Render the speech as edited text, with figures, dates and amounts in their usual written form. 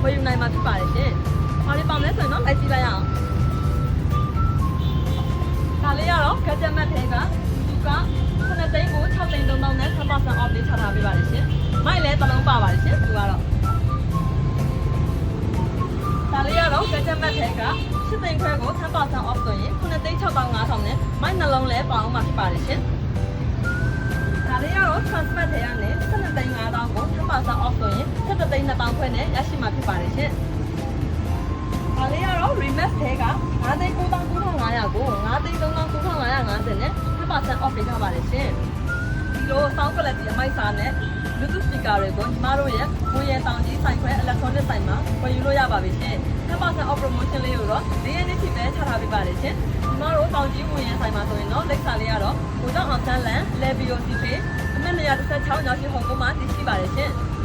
ဝယ်ယူနိုင်မှာဖြစ်ပါတယ်ရှင်။ဘာလေးပေါင်လဲဆိုရင်တော့လိုက်ကြည့်လိုက်ရအောင်။ဒါလေးကတော့ gadget mat ထဲကသူက9သိန်းကို6သိန်း3000နဲ့ 10% off လေးချထားပေးပါတယ်ရှင်။မိုက်လည်းတစ်လုံးပါပါတယ်ရှင်သူကတော့ဒါလေးကတော့ gadget mat ထဲက8သိန်းခွဲကို 10% off ဆိုရင်9သိန်း6500နဲ့မိုက်နှလုံးလည်းပေါအောင်မှာဖြစ်ပါတယ်ရှင်။ဒါလေးကတော့ transmat ထဲကနေ12သိန်း5000ကို 10% off ဆိုရင်17သိန်း2000ခွဲနဲ့ရရှိမှာဖြစ်ပါတယ်ရှင်။ဒါလေးကတော့ remix ထဲက9သိန်း99,500ကို9သိန်း39,950နဲ့ 10% off ပေးထားပါတယ်ရှင်။ဒီလို sound quality အမိုက်စားနဲ့ Bluetooth speaker တွေကိုညီမတို့ရဲ့ကိုရဲတောင်ကြီးဆိုင်ခွဲ electronic ဆိုင်မှာဝယ်ယူလို့ရပါပြီရှင်။ 10% off promotion လေးကိုတော့၄ရက်နေ့ထိပဲချထားပေးပါတယ်ရှင်။ညီမတို့တောင်ကြီးကိုရဲဆိုင်မှာဆိုရင်တော့လိပ်စာလေးကတော့ကိုကြောင့်အောင်ဆန်းလန် Levio City အမှတ်116 ရောက်ရှိဟော်ကုန်းမှာတည်ရှိပါတယ်ရှင်။